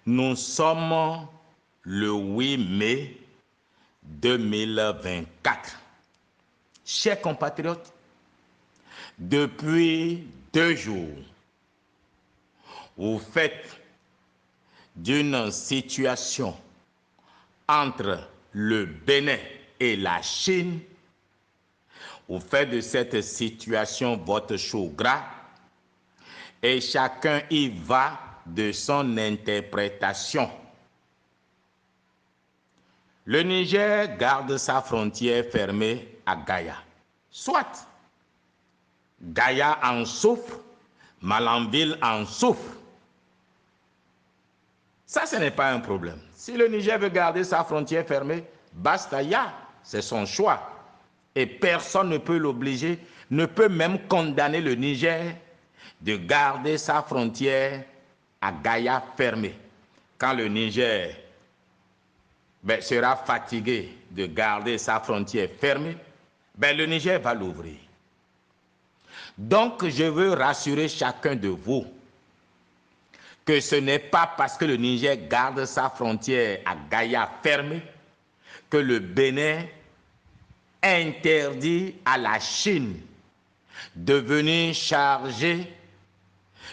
Nous sommes le 8 mai 2024. Chers compatriotes, depuis 2 jours, vous faites d'une situation entre le Bénin et la Chine, vous faites de cette situation votre chou gras et chacun y va de son interprétation. Le Niger garde sa frontière fermée à Gaïa. Soit Gaïa en souffre, Malanville en souffre. Ça, ce n'est pas un problème. Si le Niger veut garder sa frontière fermée, basta, c'est son choix. Et personne ne peut l'obliger, ne peut même condamner le Niger de garder sa frontière à Gaïa fermée. Quand le Niger sera fatigué de garder sa frontière fermée, le Niger va l'ouvrir. Donc, je veux rassurer chacun de vous que ce n'est pas parce que le Niger garde sa frontière à Gaïa fermée que le Bénin interdit à la Chine de venir charger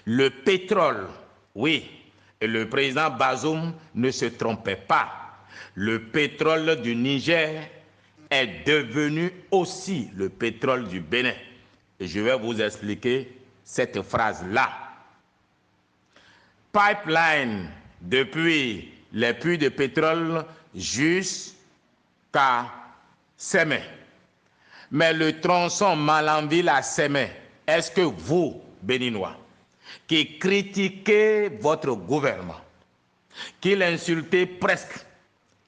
le pétrole. Oui, et le président Bazoum ne se trompait pas. Le pétrole du Niger est devenu aussi le pétrole du Bénin. Et je vais vous expliquer cette phrase-là. Pipeline depuis les puits de pétrole jusqu'à Sémé. Mais le tronçon Malanville à Sémé, est-ce que vous, Béninois, qui critiquez votre gouvernement, qui l'insultez presque,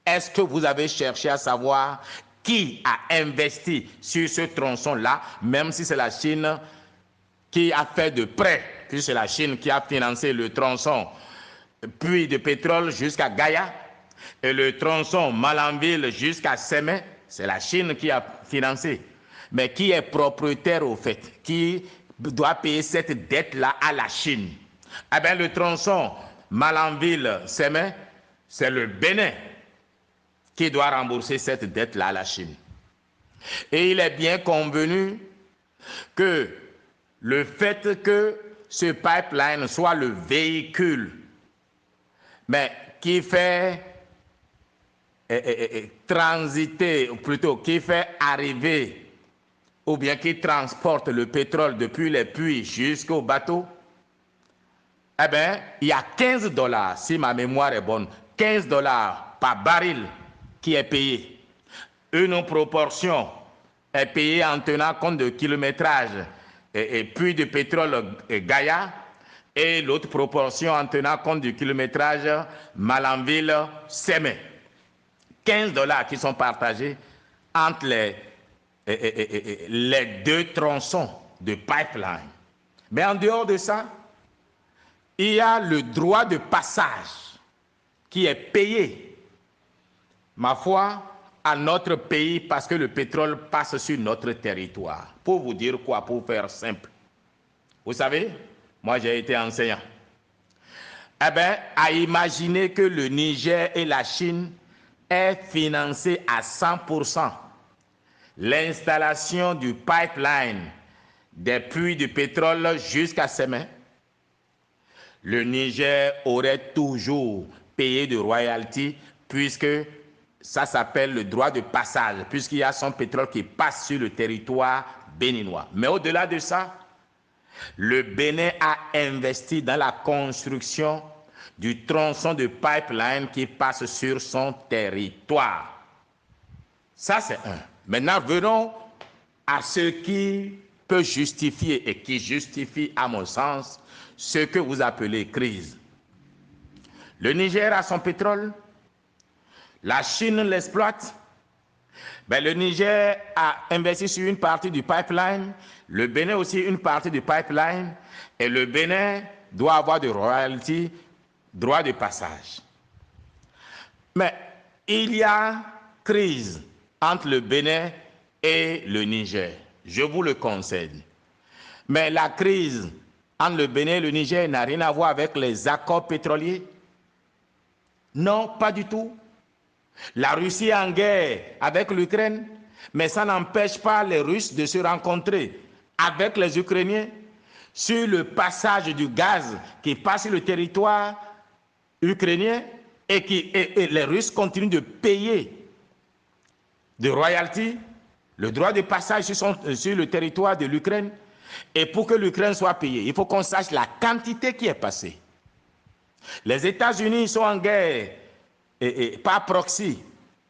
est-ce que vous avez cherché à savoir qui a investi sur ce tronçon-là, même si c'est la Chine qui a fait de près, puisque c'est la Chine qui a financé le tronçon puits de pétrole jusqu'à Gaïa et le tronçon Malanville jusqu'à Sémé, c'est la Chine qui a financé. Mais qui est propriétaire au fait? Qui doit payer cette dette-là à la Chine? Eh bien, le tronçon Malanville-Sémé, c'est le Bénin qui doit rembourser cette dette-là à la Chine. Et il est bien convenu que le fait que ce pipeline soit le véhicule, mais qui fait transiter, ou plutôt qui fait arriver, ou bien qui transporte le pétrole depuis les puits jusqu'au bateau, eh bien, il y a $15, si ma mémoire est bonne, $15 par baril qui est payé. Une proportion est payée en tenant compte de kilométrage et puits de pétrole Gaïa, et l'autre proportion en tenant compte du kilométrage Malanville-Sémé. $15 qui sont partagés entre les deux tronçons de pipeline. Mais en dehors de ça, il y a le droit de passage qui est payé, ma foi, à notre pays parce que le pétrole passe sur notre territoire. Pour vous dire quoi, pour faire simple. Vous savez, moi j'ai été enseignant. Eh bien, à imaginer que le Niger et la Chine aient financé à 100% l'installation du pipeline des puits de pétrole jusqu'à Sémé, le Niger aurait toujours payé de royalties puisque ça s'appelle le droit de passage, puisqu'il y a son pétrole qui passe sur le territoire béninois. Mais au-delà de ça, le Bénin a investi dans la construction du tronçon de pipeline qui passe sur son territoire. Ça, c'est un. Maintenant, venons à ce qui peut justifier et qui justifie, à mon sens, ce que vous appelez crise. Le Niger a son pétrole, la Chine l'exploite, le Niger a investi sur une partie du pipeline, le Bénin aussi une partie du pipeline, et le Bénin doit avoir de royalties, droit de passage. Mais il y a crise entre le Bénin et le Niger, je vous le concède. Mais la crise entre le Bénin et le Niger n'a rien à voir avec les accords pétroliers. Non, pas du tout. La Russie est en guerre avec l'Ukraine, mais ça n'empêche pas les Russes de se rencontrer avec les Ukrainiens sur le passage du gaz qui passe sur le territoire ukrainien et les Russes continuent de payer des royalties, le droit de passage sur le territoire de l'Ukraine. Et pour que l'Ukraine soit payée, il faut qu'on sache la quantité qui est passée. Les États-Unis sont en guerre par proxy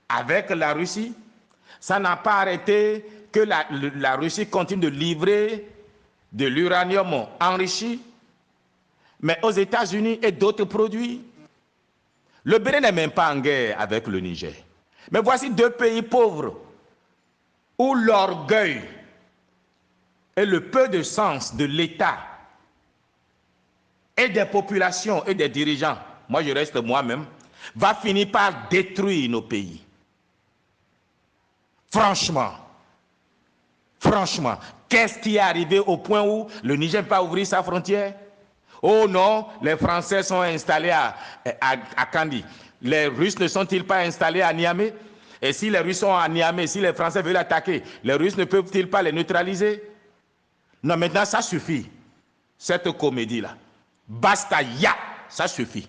avec la Russie. Ça n'a pas arrêté que la Russie continue de livrer de l'uranium enrichi, mais aux États-Unis et d'autres produits. Le Bénin n'est même pas en guerre avec le Niger. Mais voici deux pays pauvres où l'orgueil et le peu de sens de l'État et des populations et des dirigeants, moi je reste moi-même, va finir par détruire nos pays. Franchement, qu'est-ce qui est arrivé au point où le Niger va ouvrir sa frontière? Oh non, les Français sont installés à Kandi. Les Russes ne sont-ils pas installés à Niamey? Et si les Russes sont à Niamey, si les Français veulent attaquer, les Russes ne peuvent-ils pas les neutraliser? Non, maintenant ça suffit, cette comédie-là. Basta, ya, ça suffit.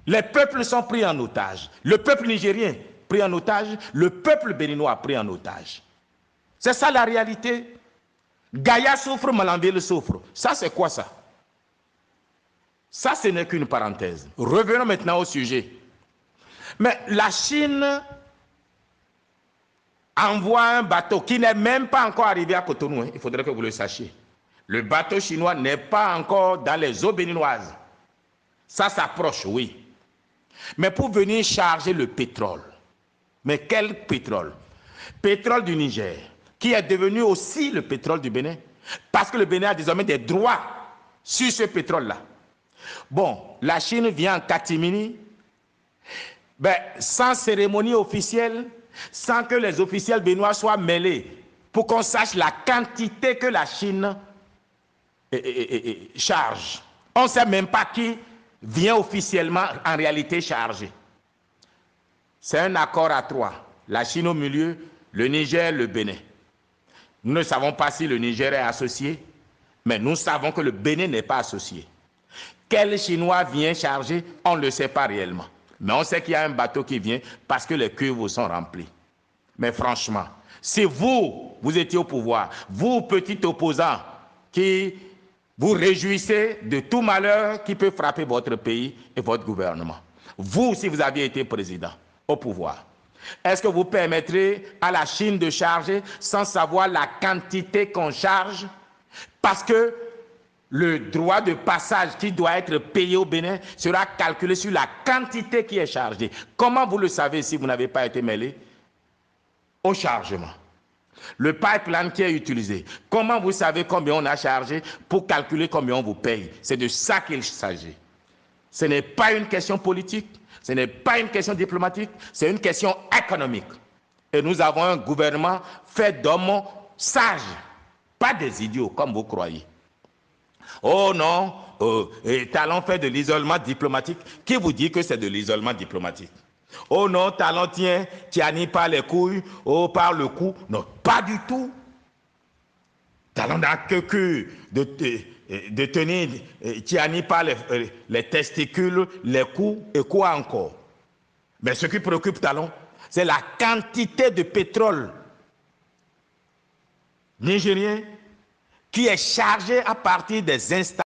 Les peuples sont pris en otage. Le peuple nigérien pris en otage, le peuple béninois pris en otage. C'est ça la réalité. Gaïa souffre, Malanville souffre. Ça, c'est quoi ça? Ça, ce n'est qu'une parenthèse. Revenons maintenant au sujet. Mais la Chine envoie un bateau qui n'est même pas encore arrivé à Cotonou. Il faudrait que vous le sachiez. Le bateau chinois n'est pas encore dans les eaux béninoises. Ça s'approche, oui. Mais pour venir charger le pétrole. Mais quel pétrole? Pétrole du Niger, qui est devenu aussi le pétrole du Bénin, parce que le Bénin a désormais des droits sur ce pétrole-là. Bon, la Chine vient en catimini, sans cérémonie officielle, sans que les officiels béninois soient mêlés, pour qu'on sache la quantité que la Chine charge. On ne sait même pas qui vient officiellement en réalité charger. C'est un accord à trois. La Chine au milieu, le Niger, le Bénin. Nous ne savons pas si le Niger est associé, mais nous savons que le Bénin n'est pas associé. Quel Chinois vient charger, on ne le sait pas réellement. Mais on sait qu'il y a un bateau qui vient parce que les cuves sont remplies. Mais franchement, si vous étiez au pouvoir, vous, petits opposants, qui vous réjouissez de tout malheur qui peut frapper votre pays et votre gouvernement. Vous, si vous aviez été président au pouvoir, est-ce que vous permettrez à la Chine de charger sans savoir la quantité qu'on charge? Parce que le droit de passage qui doit être payé au Bénin sera calculé sur la quantité qui est chargée. Comment vous le savez si vous n'avez pas été mêlé au chargement? Le pipeline qui est utilisé, comment vous savez combien on a chargé pour calculer combien on vous paye? C'est de ça qu'il s'agit. Ce n'est pas une question politique, ce n'est pas une question diplomatique, c'est une question économique. Et nous avons un gouvernement fait d'hommes sages, pas des idiots comme vous croyez. Oh non, Talon fait de l'isolement diplomatique. Qui vous dit que c'est de l'isolement diplomatique? Oh non, Talon tient Tiani par les couilles, par le cou. Non, pas du tout. Talon n'a que de tenir Tiani par les testicules, les coups et quoi encore. Mais ce qui préoccupe Talon, c'est la quantité de pétrole nigérien qui est chargé à partir des installations